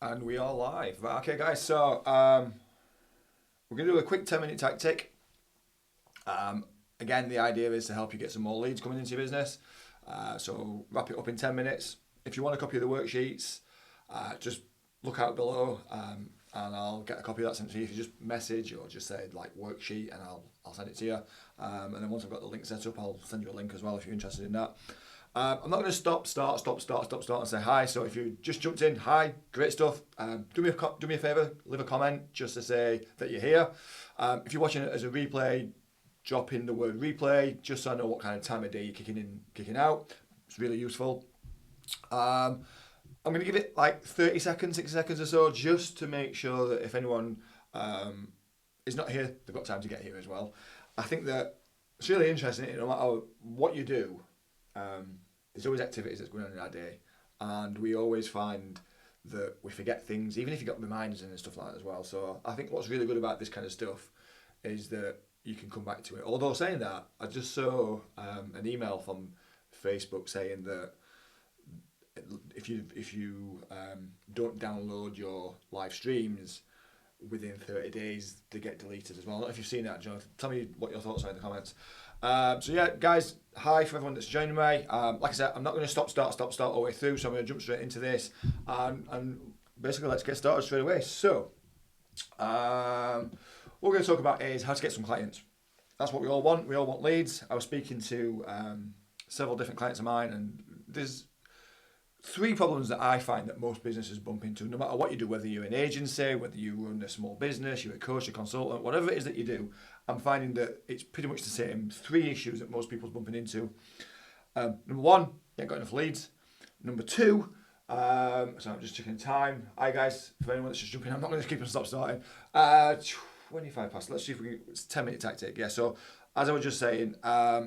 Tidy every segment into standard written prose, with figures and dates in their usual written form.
And we are live. Right, okay, guys, so we're going to do a quick 10-minute tactic. Again, the idea is to help you get some more leads coming into your business. So wrap it up in 10 minutes. If you want a copy of the worksheets, just look out below and I'll get a copy of that sent to you. If you just message or just say like worksheet and I'll send it to you. And then once I've got the link set up, I'll send you a link as well if you're interested in that. I'm not going to start and say hi. So if you just jumped in, hi, great stuff. Do me a favour, leave a comment just to say that you're here. If you're watching it as a replay, drop in the word replay just so I know what kind of time of day you're kicking out. It's really useful. I'm going to give it like 30 seconds, 60 seconds or so, just to make sure that if anyone is not here, they've got time to get here as well. I think that it's really interesting, no matter what you do, there's always activities that's going on in our day, and we always find that we forget things, even if you've got reminders and stuff like that as well. So I think what's really good about this kind of stuff is that you can come back to it. Although saying that, I just saw an email from Facebook saying that if you don't download your live streams within 30 days, they get deleted as well. I don't know if you've seen that, Jonathan. Tell me what your thoughts are in the comments. So yeah, guys, hi for everyone that's joining me. Like I said, I'm not going to stop all the way through, so I'm going to jump straight into this, and basically let's get started straight away. So what we're going to talk about is how to get some clients. That's what we all want. We all want leads. I was speaking to several different clients of mine, and there's three problems that I find that most businesses bump into, no matter what you do, whether you're an agency, whether you run a small business, you're a coach, a consultant, whatever it is that you do. I'm finding that it's pretty much the same three issues that most people's bumping into. Number one, you ain't got enough leads. Number two, so I'm just checking time. Hi guys, for anyone that's just jumping, I'm not going to keep and stop starting. 25 past, let's see if we can, it's a 10-minute tactic. Yeah, so as I was just saying,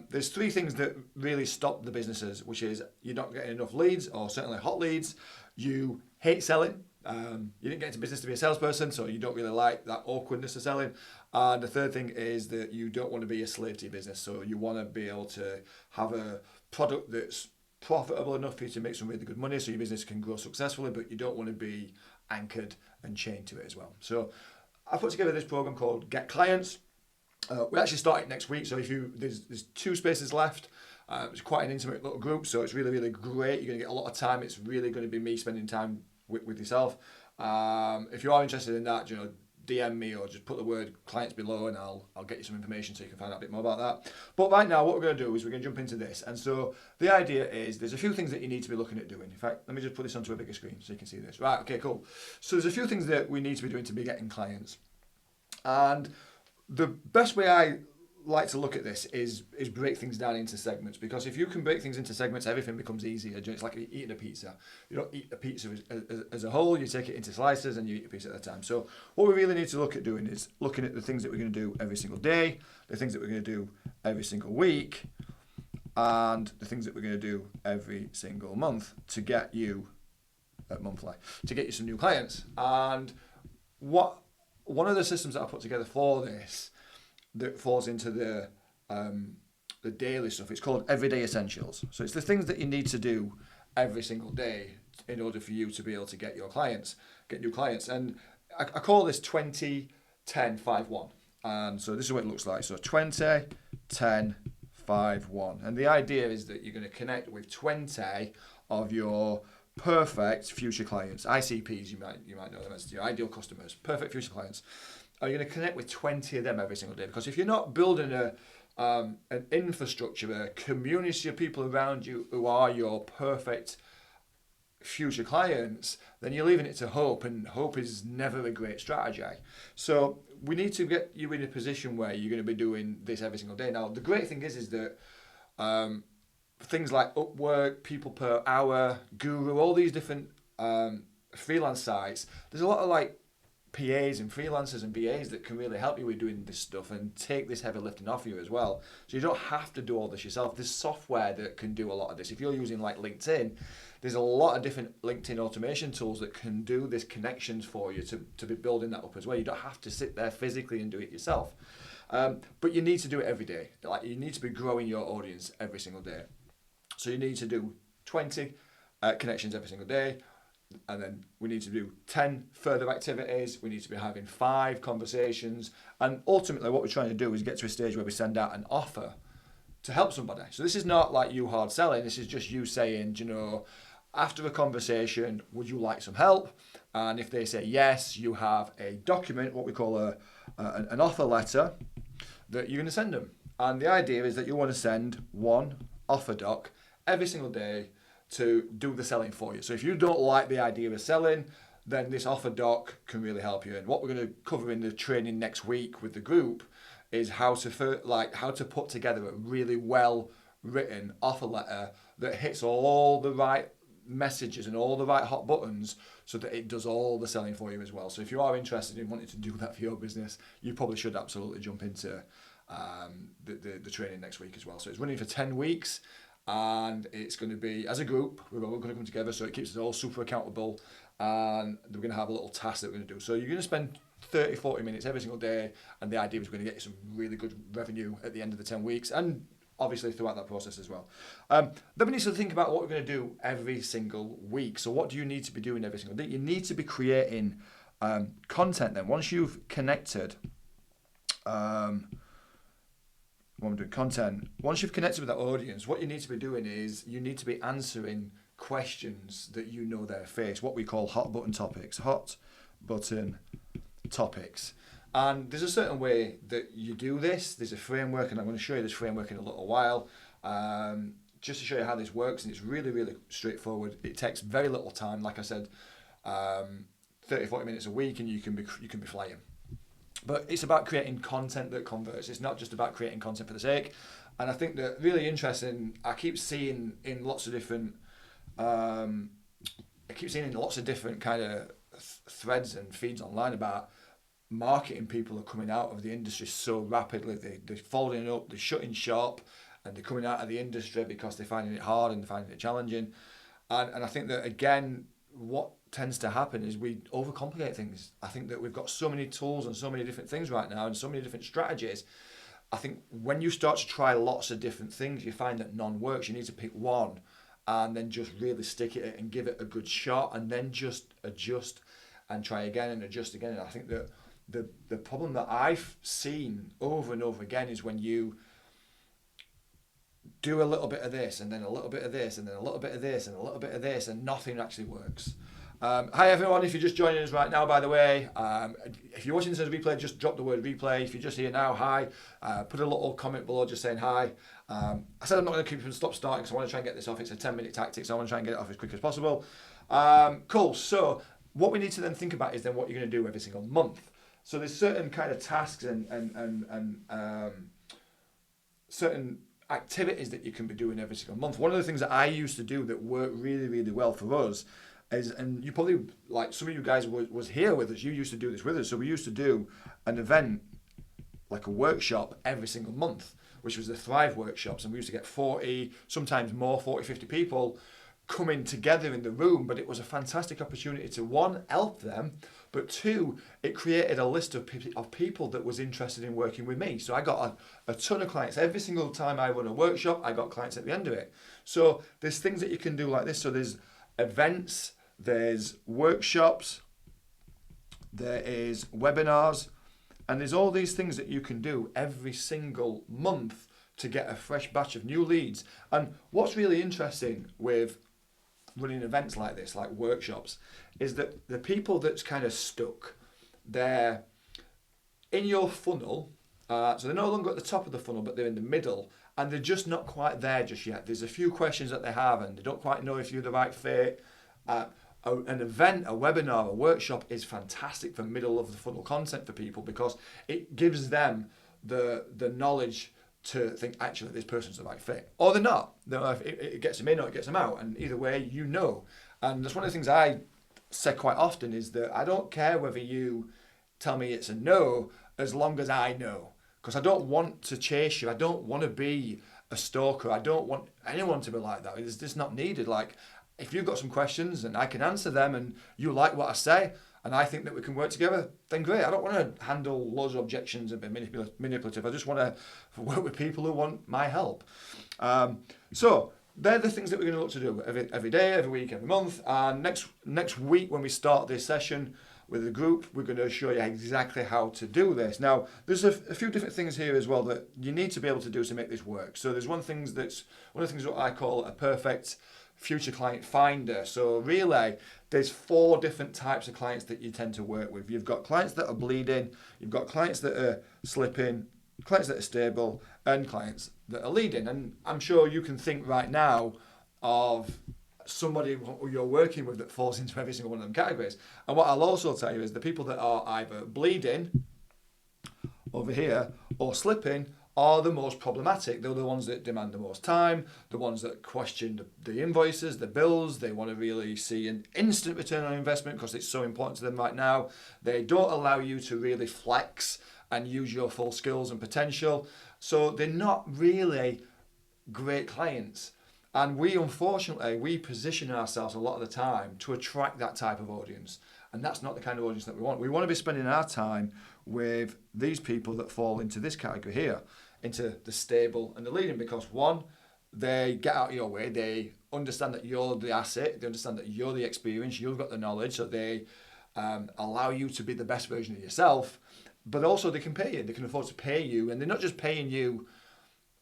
there's three things that really stop the businesses, which is you're not getting enough leads, or certainly hot leads. You hate selling. You didn't get into business to be a salesperson, so you don't really like that awkwardness of selling. And the third thing is that you don't want to be a slave to your business. So you want to be able to have a product that's profitable enough for you to make some really good money so your business can grow successfully, but you don't want to be anchored and chained to it as well. So I put together this program called Get Clients. We actually start it next week, so if there's 2 spaces left. It's quite an intimate little group, so it's really, really great. You're going to get a lot of time. It's really going to be me spending time with yourself. If you are interested in that, DM me or just put the word clients below, and I'll get you some information so you can find out a bit more about that. But right now, what we're going to do is we're going to jump into this. And so the idea is there's a few things that you need to be looking at doing. In fact, let me just put this onto a bigger screen so you can see this. Right, okay, cool. So there's a few things that we need to be doing to be getting clients. And the best way I like to look at this is break things down into segments, because if you can break things into segments, everything becomes easier. It's like eating a pizza. You don't eat a pizza as a whole, you take it into slices and you eat a piece at a time. So what we really need to look at doing is looking at the things that we're going to do every single day, the things that we're going to do every single week, and the things that we're going to do every single month to get you to get you some new clients. And one of the systems that I put together for this that falls into the daily stuff, it's called Everyday Essentials. So it's the things that you need to do every single day in order for you to be able to get new clients. And I call this 20, 10, 5, 1. And so this is what it looks like. So 20, 10, 5, 1. And the idea is that you're going to connect with 20 of your perfect future clients, ICPs, you might know them as your ideal customers, perfect future clients. Are you going to connect with 20 of them every single day? Because if you're not building an infrastructure, a community of people around you who are your perfect future clients, then you're leaving it to hope, and hope is never a great strategy. So we need to get you in a position where you're going to be doing this every single day. Now, the great thing is that things like Upwork, People Per Hour, Guru, all these different freelance sites, there's a lot of like PAs and freelancers and BAs that can really help you with doing this stuff and take this heavy lifting off you as well. So you don't have to do all this yourself. There's software that can do a lot of this. If you're using like LinkedIn, there's a lot of different LinkedIn automation tools that can do this connections for you to be building that up as well. You don't have to sit there physically and do it yourself. But you need to do it every day. Like, you need to be growing your audience every single day. So you need to do 20 connections every single day. And then we need to do 10 further activities. We need to be having 5 conversations. And ultimately what we're trying to do is get to a stage where we send out an offer to help somebody. So this is not like you hard selling. This is just you saying, you know, after a conversation, would you like some help? And if they say yes, you have a document, what we call an offer letter, that you're going to send them. And the idea is that you want to send one offer doc every single day to do the selling for you. So if you don't like the idea of selling, then this offer doc can really help you. And what we're going to cover in the training next week with the group is how to put together a really well written offer letter that hits all the right messages and all the right hot buttons so that it does all the selling for you as well. So if you are interested in wanting to do that for your business, you probably should absolutely jump into the training next week as well. So it's running for 10 weeks and it's going to be as a group. We're all going to come together, so it keeps us all super accountable, and we're going to have a little task that we're going to do. So you're going to spend 30-40 minutes every single day, and the idea is we're going to get you some really good revenue at the end of the 10 weeks and obviously throughout that process as well. Then we need to think about what we're going to do every single week. So what do you need to be doing every single day? You need to be creating content then. Once you've connected, once you've connected with that audience, what you need to be doing is you need to be answering questions that you know they face, what we call hot button topics. And there's a certain way that you do this. There's a framework, and I'm going to show you this framework in a little while, just to show you how this works. And it's really, really straightforward. It takes very little time. Like I said, 30-40 minutes a week, and you can be flying. But it's about creating content that converts. It's not just about creating content for the sake. And I think that really interesting, I keep seeing in lots of different kind of threads and feeds online about marketing people are coming out of the industry so rapidly. They're folding up, they're shutting shop, and they're coming out of the industry because they're finding it hard and they're finding it challenging. And I think that, again, what tends to happen is we overcomplicate things. I think that we've got so many tools and so many different things right now and so many different strategies. I think when you start to try lots of different things, you find that none works. You need to pick one and then just really stick at it and give it a good shot, and then just adjust and try again and adjust again. And I think that the problem that I've seen over and over again is when you do a little bit of this and then a little bit of this and then a little bit of this and a little bit of this, and nothing actually works. Hi everyone, if you're just joining us right now, by the way, if you're watching this as a replay, just drop the word replay. If you're just here now, hi. Put a little comment below just saying hi. I said I'm not going to keep you from stop starting because I want to try and get this off. It's a 10-minute tactic, so I want to try and get it off as quick as possible. Cool, so what we need to then think about is then what you're going to do every single month. So there's certain kind of tasks and certain activities that you can be doing every single month. One of the things that I used to do that worked really, really well for us is, and you probably, like some of you guys was here with us, you used to do this with us. So we used to do an event, like a workshop every single month, which was the Thrive workshops. And we used to get 40, sometimes more, 40, 50 people coming together in the room. But it was a fantastic opportunity to, one, help them, but two, it created a list of people that was interested in working with me. So I got a ton of clients. Every single time I run a workshop, I got clients at the end of it. So there's things that you can do like this. So there's events, there's workshops, there is webinars, and there's all these things that you can do every single month to get a fresh batch of new leads. And what's really interesting with running events like this, like workshops, is that the people that's kind of stuck, they're in your funnel, so they're no longer at the top of the funnel, but they're in the middle, and they're just not quite there just yet. There's a few questions that they have, and they don't quite know if you're the right fit. An event, a webinar, a workshop is fantastic for middle of the funnel content for people because it gives them the knowledge to think, actually, this person's the right fit. Or they're not. It gets them in or it gets them out. And either way, you know. And that's one of the things I say quite often is that I don't care whether you tell me it's a no, as long as I know. Because I don't want to chase you. I don't want to be a stalker. I don't want anyone to be like that. It's just not needed. Like, if you've got some questions and I can answer them and you like what I say and I think that we can work together, then great. I don't want to handle loads of objections and be manipulative. I just want to work with people who want my help. So they're the things that we're going to look to do every day, every week, every month. And next week when we start this session with the group, we're going to show you exactly how to do this. Now, there's a few different things here as well that you need to be able to do to make this work. So there's one of the things that I call a perfect future client finder. So really, there's 4 different types of clients that you tend to work with. You've got clients that are bleeding, you've got clients that are slipping, clients that are stable, and clients that are leading. And I'm sure you can think right now of somebody who you're working with that falls into every single one of them categories. And what I'll also tell you is the people that are either bleeding over here or slipping are the most problematic. They're the ones that demand the most time, the ones that question the invoices, the bills. They want to really see an instant return on investment because it's so important to them right now. They don't allow you to really flex and use your full skills and potential. So they're not really great clients. And unfortunately, we position ourselves a lot of the time to attract that type of audience. And that's not the kind of audience that we want. We want to be spending our time with these people that fall into this category here, into the stable and the leading, because one, they get out of your way, they understand that you're the asset, they understand that you're the experience, you've got the knowledge, so they allow you to be the best version of yourself, but also they can pay you, they can afford to pay you, and they're not just paying you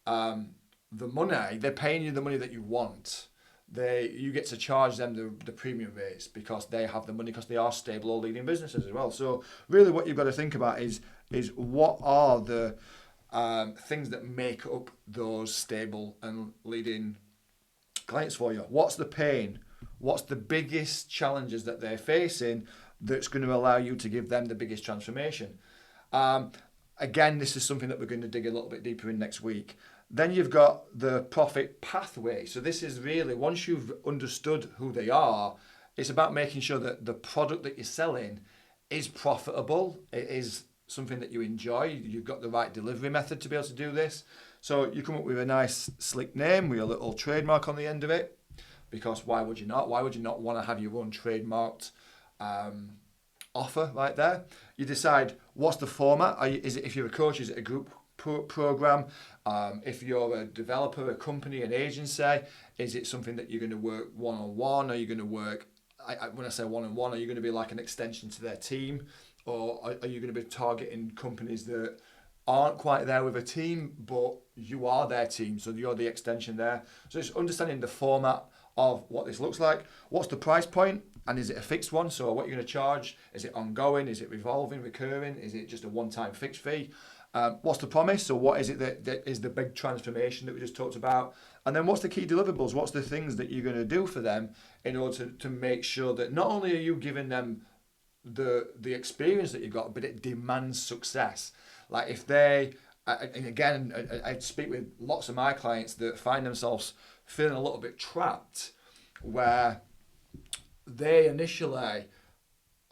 the money, they're paying you the money that you want. You get to charge them the premium rates because they have the money, because they are stable or leading businesses as well. So really what you've got to think about is what are the things that make up those stable and leading clients for you. What's the pain? What's the biggest challenges that they're facing that's going to allow you to give them the biggest transformation? Again, this is something that we're going to dig a little bit deeper in next week. Then you've got the profit pathway. So this is really, once you've understood who they are, it's about making sure that the product that you're selling is profitable. It is something that you enjoy. You've got the right delivery method to be able to do this. So you come up with a nice slick name with a little trademark on the end of it, because why would you not? Why would you not want to have your own trademarked offer right there? You decide what's the format. If you're a coach, is it a group program? If you're a developer, a company, an agency, is it something that you're going to work one-on-one? Are you going to work, when I say one-on-one, are you going to be like an extension to their team? Or are you going to be targeting companies that aren't quite there with a team, but you are their team, so you're the extension there? So it's understanding the format of what this looks like. What's the price point? And is it a fixed one? So what you're going to charge? Is it ongoing? Is it revolving, recurring? Is it just a one-time fixed fee? What's the promise? So what is it that is the big transformation that we just talked about? And then what's the key deliverables? What's the things that you're going to do for them in order to make sure that not only are you giving them the experience that you've got, but it demands success. Like if they, and again, I speak with lots of my clients that find themselves feeling a little bit trapped, where they initially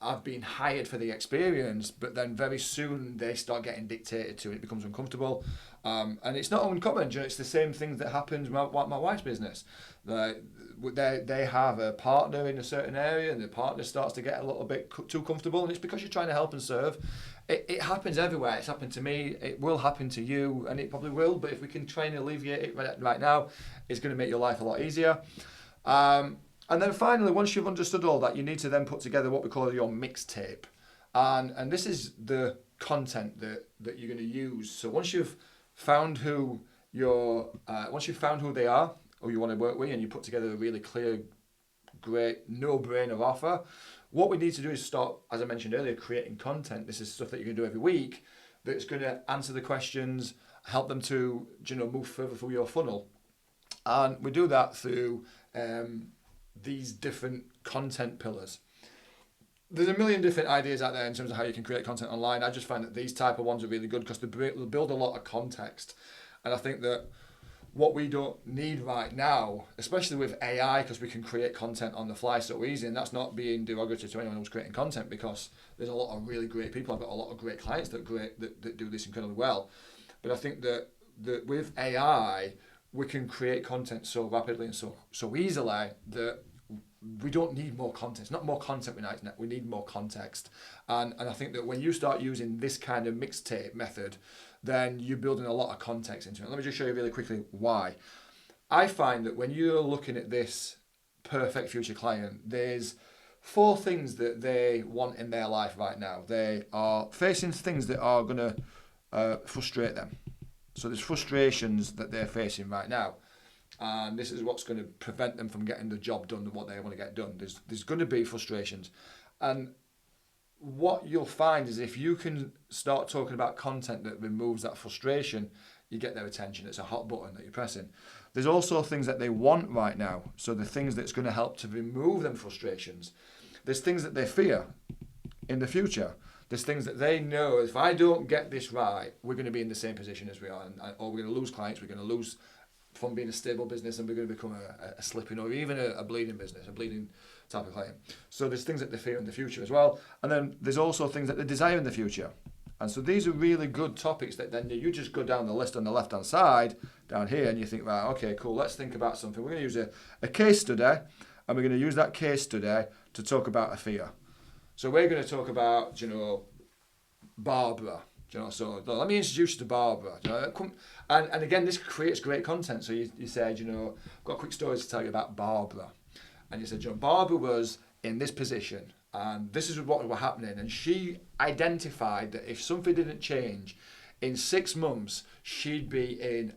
have been hired for the experience, but then very soon they start getting dictated to. It becomes uncomfortable, and it's not uncommon. You know, it's the same thing that happens with my wife's business. They have a partner in a certain area, and the partner starts to get a little bit too comfortable, and it's because you're trying to help and serve. It happens everywhere. It's happened to me. It will happen to you, and it probably will. But if we can try and alleviate it right now, it's going to make your life a lot easier. And then finally, once you've understood all that, you need to then put together what we call your mixtape. And this is the content that you're going to use. So once you've found who they are, or you want to work with, and you put together a really clear, great, no-brainer offer, what we need to do is start, as I mentioned earlier, creating content. This is stuff that you can do every week that's going to answer the questions, help them to move further through your funnel. And we do that through these different content pillars. There's a million different ideas out there in terms of how you can create content online. I just find that these type of ones are really good because they build a lot of context. And I think that what we don't need right now, especially with AI, because we can create content on the fly so easy, and that's not being derogatory to anyone who's creating content, because there's a lot of really great people. I've got a lot of great clients that do this incredibly well. But I think that with AI, we can create content so rapidly and so easily that we don't need more content. It's not more content we need more context. And I think that when you start using this kind of mixtape method, then you're building a lot of context into it. Let me just show you really quickly why. I find that when you're looking at this perfect future client, there's 4 things that they want in their life right now. They are facing things that are going to frustrate them. So there's frustrations that they're facing right now. And this is what's going to prevent them from getting the job done and what they want to get done. There's going to be frustrations. And what you'll find is if you can start talking about content that removes that frustration, you get their attention. It's a hot button that you're pressing. There's also things that they want right now. So the things that's going to help to remove them frustrations. There's things that they fear in the future. There's things that they know, if I don't get this right, we're going to be in the same position as we are, or we're going to lose clients, we're going to lose from being a stable business, and we're going to become a slipping or even a bleeding business, a bleeding type of client. So there's things that they fear in the future as well. And then there's also things that they desire in the future. And so these are really good topics that then you just go down the list on the left-hand side, down here, and you think, right, okay, cool, let's think about something. We're going to use a case study, and we're going to use that case study to talk about a fear. So we're going to talk about, Barbara. So let me introduce you to Barbara. And again, this creates great content. So you said, I've got a quick story to tell you about Barbara. And you said, Barbara was in this position, and this is what was happening. And she identified that if something didn't change, in 6 months, she'd be in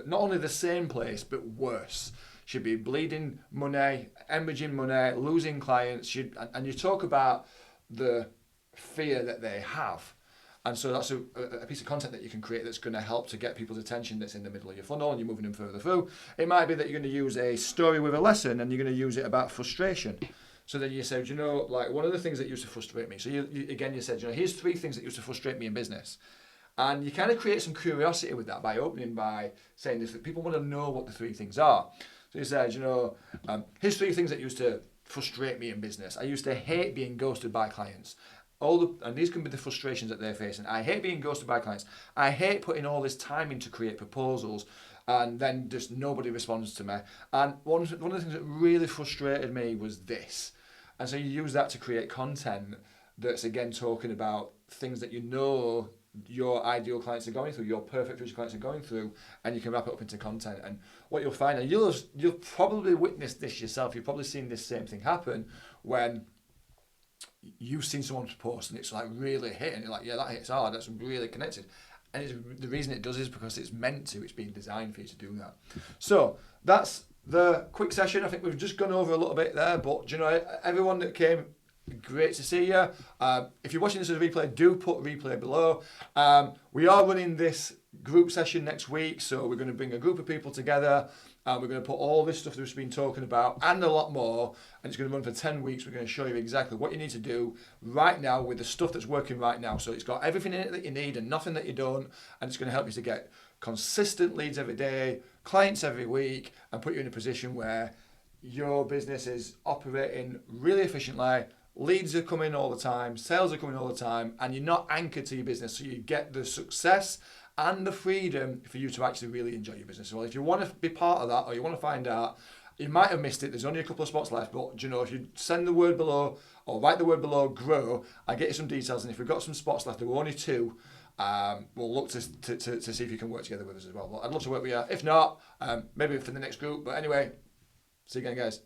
not only the same place, but worse. She'd be bleeding money, hemorrhaging money, losing clients. And you talk about the fear that they have. And so that's a piece of content that you can create that's going to help to get people's attention that's in the middle of your funnel and you're moving them further through. It might be that you're going to use a story with a lesson and you're going to use it about frustration. So then you say, like one of the things that used to frustrate me. So you said, here's 3 things that used to frustrate me in business. And you kind of create some curiosity with that by saying this, that people want to know what the 3 things are. So you said, here's 3 things that used to frustrate me in business. I used to hate being ghosted by clients. And these can be the frustrations that they're facing. I hate being ghosted by clients. I hate putting all this time in to create proposals and then just nobody responds to me. And one of the things that really frustrated me was this. And so you use that to create content that's again talking about things that your ideal clients are going through, your perfect future clients are going through, and you can wrap it up into content. And what you'll find, and you'll probably witnessed this yourself, you've probably seen this same thing happen when you've seen someone's post and it's like really hit, and you're like, yeah, that hits hard, that's really connected. And the reason it does is because it's meant to, it's been designed for you to do that. So that's the quick session. I think we've just gone over a little bit there, but everyone that came, great to see you. If you're watching this as a replay, do put replay below. We are running this group session next week, so we're going to bring a group of people together and we're going to put all this stuff that we've been talking about and a lot more, and it's going to run for 10 weeks. We're going to show you exactly what you need to do right now with the stuff that's working right now. So it's got everything in it that you need and nothing that you don't, and it's going to help you to get consistent leads every day, clients every week, and put you in a position where your business is operating really efficiently. Leads are coming all the time, sales are coming all the time, and you're not anchored to your business, so you get the success and the freedom for you to actually really enjoy your business. Well, if you want to be part of that, or you want to find out, you might have missed it, there's only a couple of spots left, but if you send the word below, or write the word below, grow, I'll get you some details, and if we've got some spots left, there were only 2, we'll look to see if you can work together with us as well. But I'd love to work with you. If not, maybe for the next group, but anyway, see you again, guys.